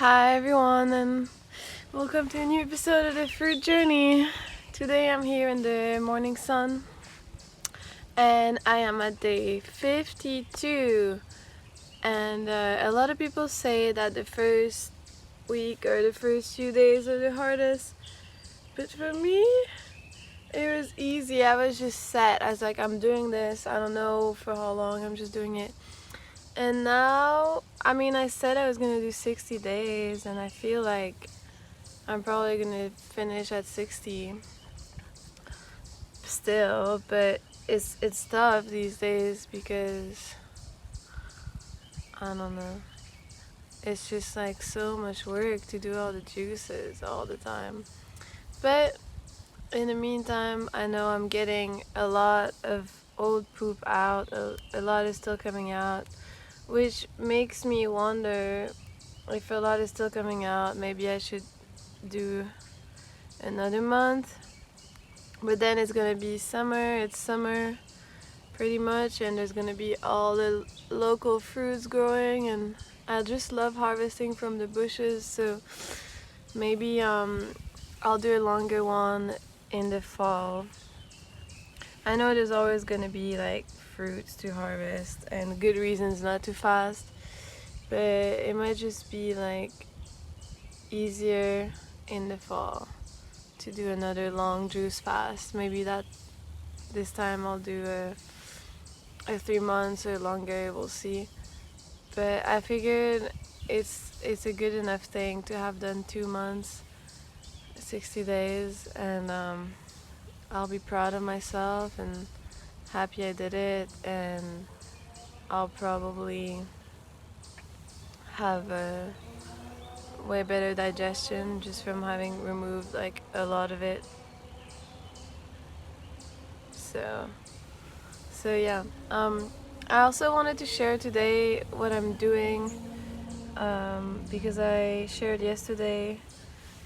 Hi everyone, and welcome to a new episode of the Fruit Journey. Today I'm here in the morning sun and I am at day 52, and a lot of people say that the first week or the first few days are the hardest, but for me it was easy. I was just set. I was like, I'm doing this, I don't know for how long, I'm just doing it. And now, I said I was gonna do 60 days, and I feel like I'm probably gonna finish at 60 still, but it's tough these days because I don't know. It's just like so much work to do all the juices all the time. But in the meantime, I know I'm getting a lot of old poop out. A lot is still coming out, which makes me wonder if a lot is still coming out. Maybe I should do another month. But then it's gonna be summer. It's summer pretty much, and there's gonna be all the local fruits growing, and I just love harvesting from the bushes. So maybe I'll do a longer one in the fall. I know there's always gonna be like fruits to harvest and good reasons not to fast, but it might just be like easier in the fall to do another long juice fast. Maybe that this time I'll do a 3 months or longer, we'll see. But I figured it's a good enough thing to have done 2 months, 60 days, and I'll be proud of myself and happy I did it, and I'll probably have a way better digestion just from having removed like a lot of it. So yeah. I also wanted to share today what I'm doing, because I shared yesterday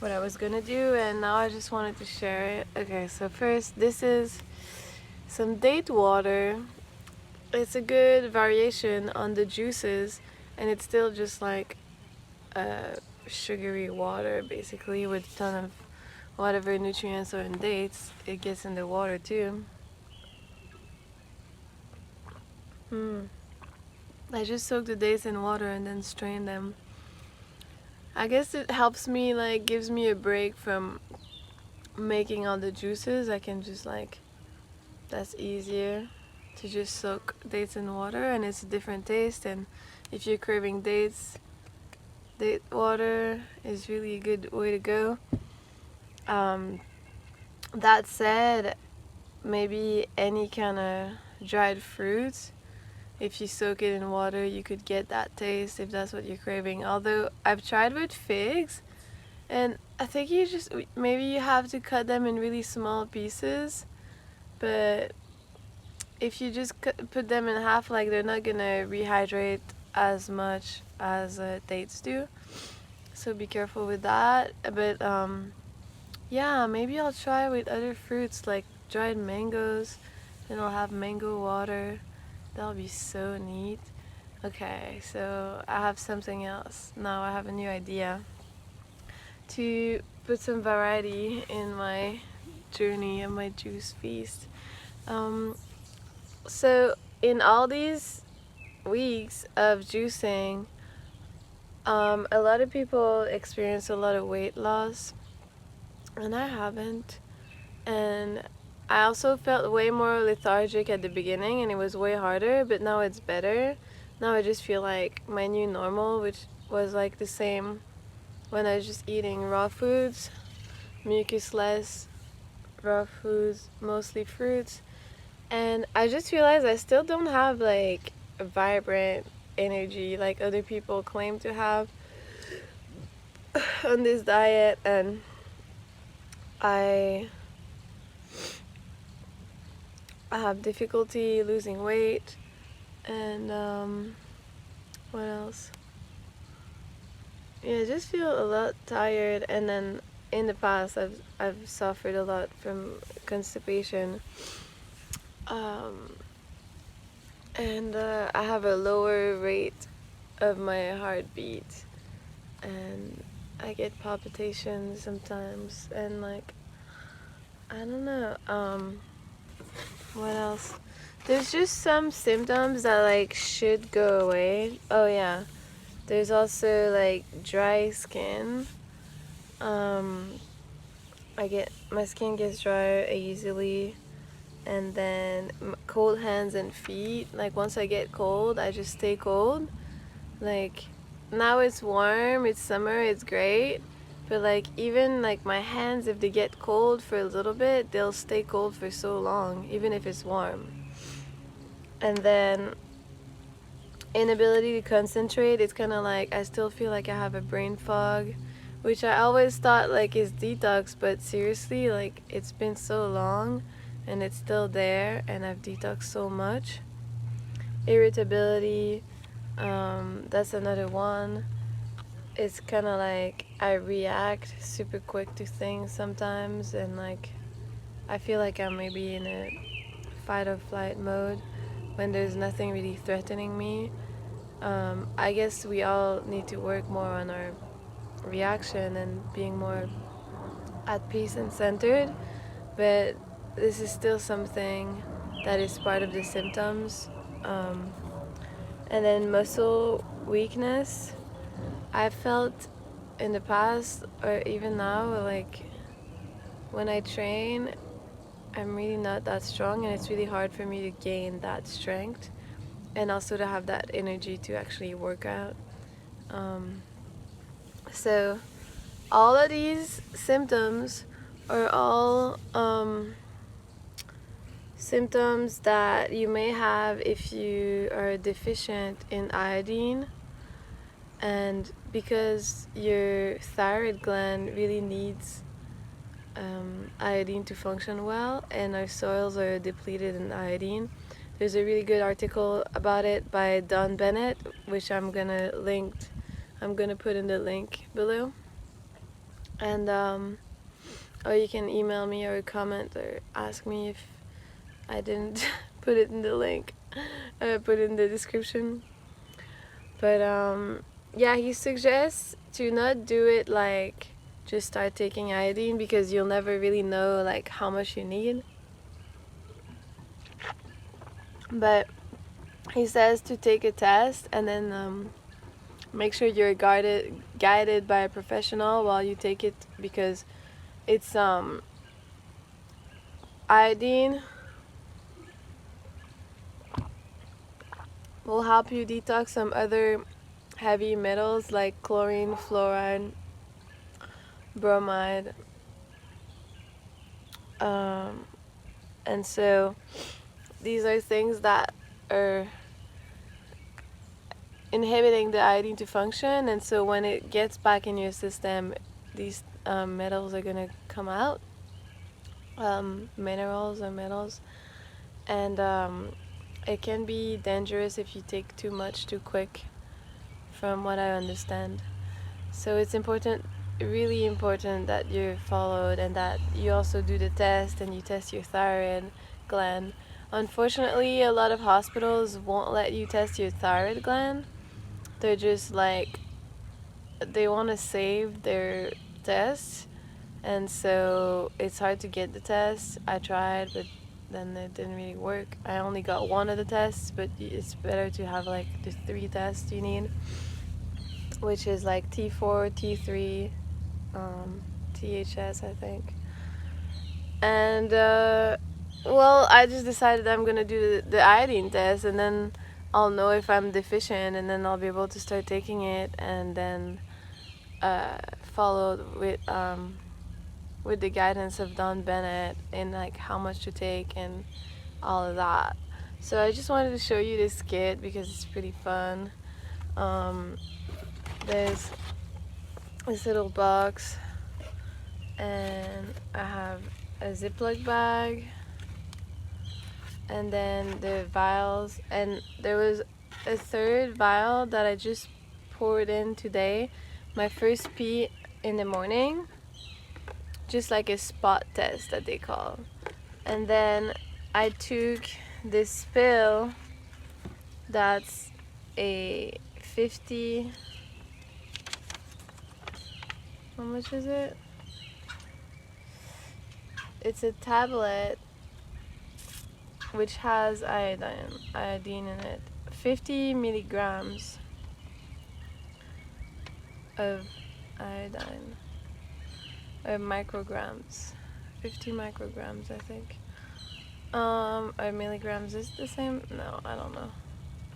what I was gonna do, and now I just wanted to share it. Okay, so first, this is some date water. It's a good variation on the juices, and it's still just like sugary water basically with a ton of whatever nutrients are in dates. It gets in the water too. I just soak the dates in water and then strain them. I guess it helps me, like gives me a break from making all the juices. I can just like, that's easier to just soak dates in water, and it's a different taste. And if you're craving dates, date water is really a good way to go. That said, maybe any kind of dried fruits, if you soak it in water, you could get that taste if that's what you're craving. Although I've tried with figs, and I think maybe you have to cut them in really small pieces, but if you just put them in half, like they're not gonna rehydrate as much as dates do. So be careful with that. But yeah, maybe I'll try with other fruits like dried mangoes, then I'll have mango water. That'll be so neat. Okay, so I have something else. Now I have a new idea to put some variety in my journey and my juice feast. So in all these weeks of juicing, a lot of people experience a lot of weight loss, and I haven't. And I also felt way more lethargic at the beginning, and it was way harder, but now it's better. Now I just feel like my new normal, which was like the same when I was just eating raw foods, mucus-less raw foods, mostly fruits. And I just realized I still don't have like a vibrant energy like other people claim to have on this diet, and I have difficulty losing weight, and what else? Yeah, I just feel a lot tired, and then in the past I've suffered a lot from constipation, and I have a lower rate of my heartbeat, and I get palpitations sometimes, and like, I don't know, what else? There's just some symptoms that like should go away. Oh yeah, there's also like dry skin. My skin gets dry easily, and then cold hands and feet. Like once I get cold, I just stay cold. Like now it's warm, it's summer, it's great. But like even like my hands, if they get cold for a little bit, they'll stay cold for so long, even if it's warm. And then inability to concentrate, it's kind of like I still feel like I have a brain fog, which I always thought like is detox, but seriously, like it's been so long and it's still there, and I've detoxed so much. Irritability, that's another one. It's kind of like I react super quick to things sometimes, and like I feel like I'm maybe in a fight or flight mode when there's nothing really threatening me. I guess we all need to work more on our reaction and being more at peace and centered, but this is still something that is part of the symptoms. Um, and then muscle weakness. I felt in the past, or even now, like when I train, I'm really not that strong, and it's really hard for me to gain that strength and also to have that energy to actually work out. Um, so all of these symptoms are all symptoms that you may have if you are deficient in iodine, and because your thyroid gland really needs iodine to function well, and our soils are depleted in iodine. There's a really good article about it by Bennett, which I'm gonna put in the link below. And or you can email me or comment or ask me if I didn't put it in the link. Put it in the description. But yeah, he suggests to not do it like just start taking iodine, because you'll never really know like how much you need. But he says to take a test, and then make sure you're guided by a professional while you take it, because it's iodine will help you detox some other heavy metals like chlorine, fluoride, bromide, and so these are things that are inhibiting the iodine to function, and so when it gets back in your system, these metals are going to come out, minerals or metals, and it can be dangerous if you take too much too quick, from what I understand. So it's important, really important, that you're followed, and that you also do the test and you test your thyroid gland. Unfortunately, a lot of hospitals won't let you test your thyroid gland. They're just like, they want to save their tests, and so it's hard to get the test. I tried, but then it didn't really work. I only got one of the tests, but it's better to have like the 3 tests you need, which is like T4, T3, THS, I think. And well, I just decided I'm gonna do the iodine test, and then I'll know if I'm deficient, and then I'll be able to start taking it, and then follow with the guidance of Don Bennett in like how much to take and all of that. So I just wanted to show you this kit because it's pretty fun. There's this little box, and I have a Ziploc bag, and then the vials, and there was a third vial that I just poured in today, my first pee in the morning, just like a spot test that they call. And then I took this pill that's a 50 How much is it? It's a tablet which has iodine in it. 50 milligrams of iodine, or micrograms. 50 micrograms, I think. Or milligrams is the same? No, I don't know.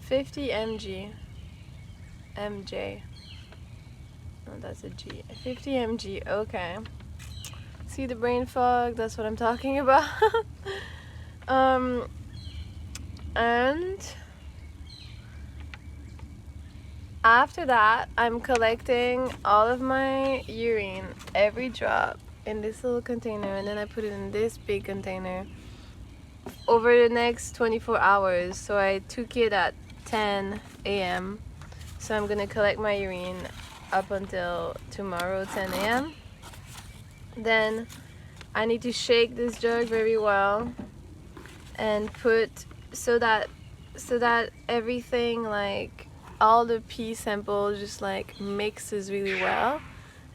50 mg. MJ. Oh, that's a G. 50 mg. Okay. See the brain fog? That's what I'm talking about. And after that, I'm collecting all of my urine, every drop, in this little container, and then I put it in this big container over the next 24 hours. So I took it at 10 a.m. So I'm gonna collect my urine up until tomorrow 10 a.m. Then I need to shake this jug very well and put so that everything, like all the pee sample, just like mixes really well,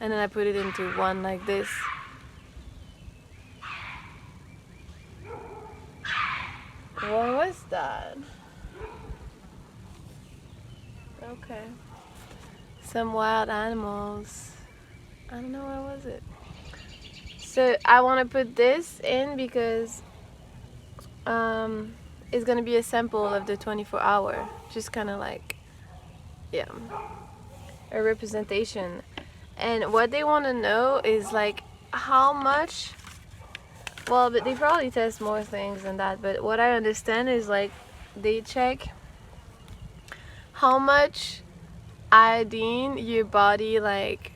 and then I put it into one like this. What was that? Okay. Some wild animals. I don't know, where was it? So I want to put this in because it's going to be a sample of the 24-hour. Just kind of like, yeah, a representation. And what they want to know is like how much, well, but they probably test more things than that, but what I understand is like they check how much iodine your body like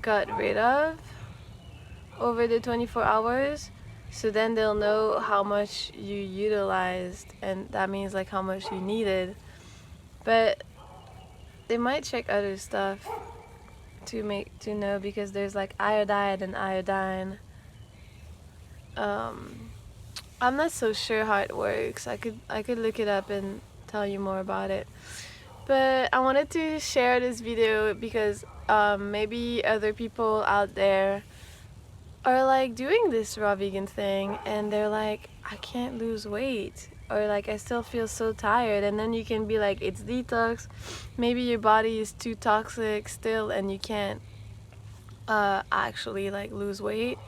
got rid of over the 24 hours. So then they'll know how much you utilized, and that means like how much you needed. But they might check other stuff to know, because there's like iodide and iodine. I'm not so sure how it works. I could look it up and tell you more about it. But I wanted to share this video because maybe other people out there are like doing this raw vegan thing and they're like, I can't lose weight, or like I still feel so tired. And then you can be like, it's detox, maybe your body is too toxic still and you can't actually like lose weight.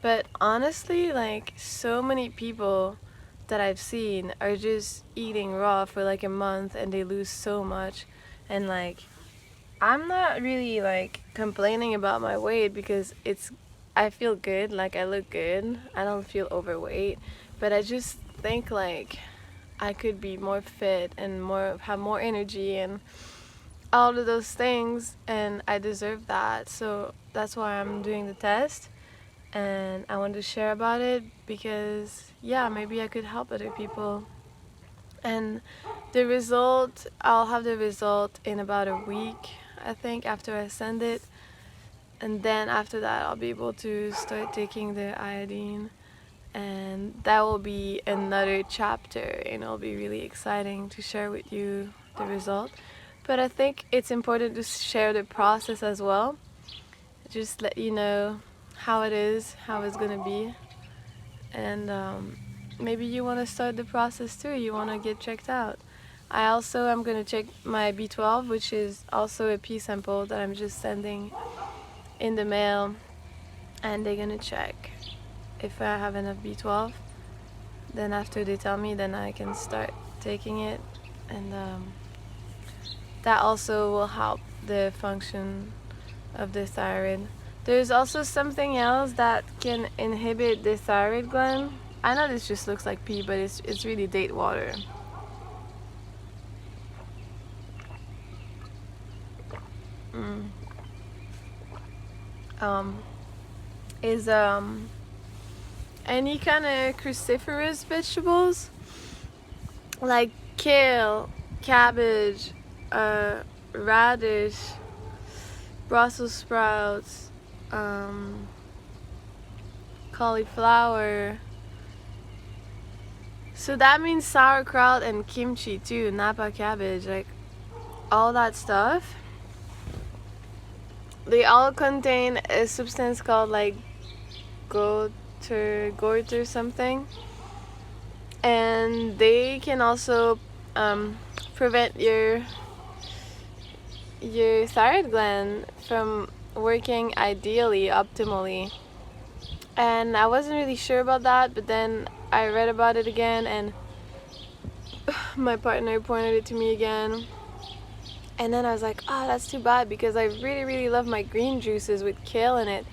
But honestly, like so many people that I've seen are just eating raw for like a month and they lose so much. And like I'm not really like complaining about my weight because I feel good, like I look good, I don't feel overweight, but I just think like I could be more fit and have more energy and all of those things, and I deserve that. So that's why I'm doing the test, and I wanted to share about it because yeah, maybe I could help other people. And the result, I'll have the result in about a week, I think, after I send it. And then after that I'll be able to start taking the iodine, and that will be another chapter, and it'll be really exciting to share with you the result. But I think it's important to share the process as well, just let you know how it is, how it's gonna be. And maybe you want to start the process too, you want to get checked out. I also am going to check my B12, which is also a pee sample that I'm just sending in the mail, and they're gonna check if I have enough B12. Then after they tell me, then I can start taking it, and that also will help the function of the thyroid. There's also something else that can inhibit the thyroid gland. I know this just looks like pee, but it's really date water. Is any kind of cruciferous vegetables like kale, cabbage, radish, Brussels sprouts, cauliflower. So that means sauerkraut and kimchi too, napa cabbage, like all that stuff they all contain a substance called like goiter something, and they can also prevent your thyroid gland from working ideally, optimally. And I wasn't really sure about that, but then I read about it again, and my partner pointed it to me again. And then I was like, oh, that's too bad, because I really, really love my green juices with kale in it.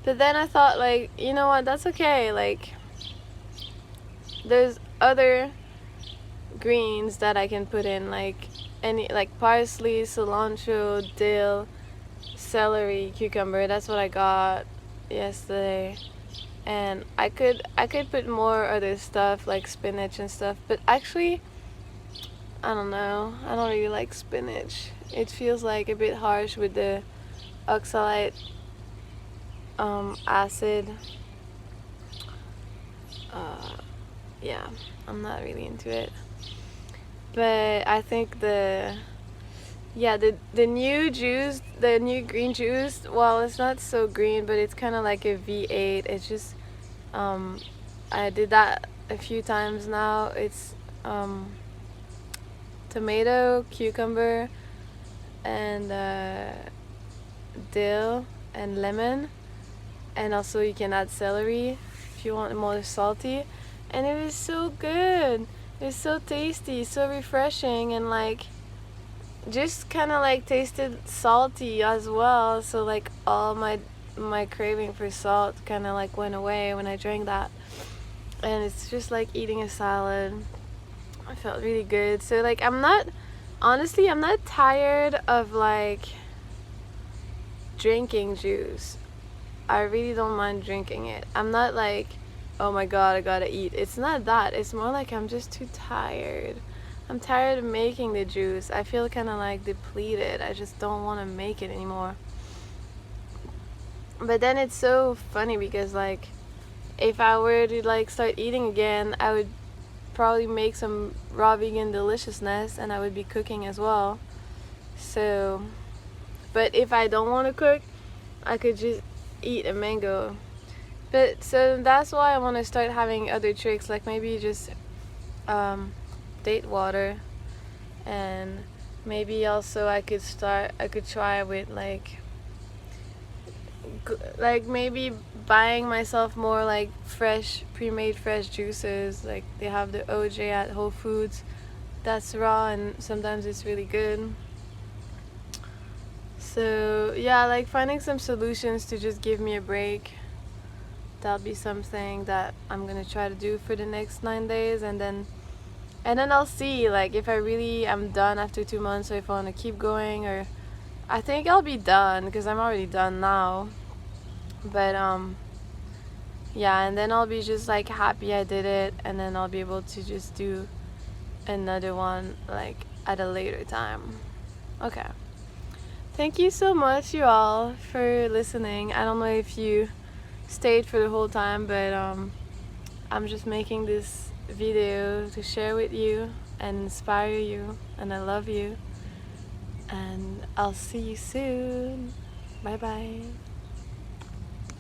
But then I thought, like, you know what, that's okay. Like, there's other greens that I can put in, like parsley, cilantro, dill, celery, cucumber. That's what I got yesterday. And I could put more other stuff like spinach and stuff, but actually I don't know, I don't really like spinach. It feels like a bit harsh with the oxalate acid. Yeah, I'm not really into it. But I think the new juice, the new green juice, well, it's not so green, but it's kind of like a V8. It's just I did that a few times now. It's tomato, cucumber, and dill and lemon, and also you can add celery if you want more salty. And it was so good. It's so tasty, so refreshing, and like just kind of like tasted salty as well. So like all my craving for salt kind of like went away when I drank that. And it's just like eating a salad. I felt really good. So like I'm not tired of like drinking juice. I really don't mind drinking it. I'm not like, oh my god, I gotta eat. It's not that. It's more like I'm just too tired. I'm tired of making the juice. I feel kind of like depleted. I just don't want to make it anymore. But then it's so funny because like if I were to like start eating again, I would probably make some raw vegan deliciousness, and I would be cooking as well. So, but if I don't want to cook, I could just eat a mango. But so that's why I want to start having other tricks, like maybe just date water, and maybe also I could try with like maybe buying myself more like fresh, pre-made fresh juices. Like they have the OJ at Whole Foods that's raw, and sometimes it's really good. So yeah, like finding some solutions to just give me a break. That'll be something that I'm gonna try to do for the next 9 days, and then I'll see like if I really am done after 2 months, or if I want to keep going. Or I think I'll be done because I'm already done now. But yeah, and then I'll be just like happy I did it, and then I'll be able to just do another one like at a later time. Okay. Thank you so much, you all, for listening. I don't know if you stayed for the whole time, but I'm just making this video to share with you and inspire you, and I love you, and I'll see you soon. Bye bye.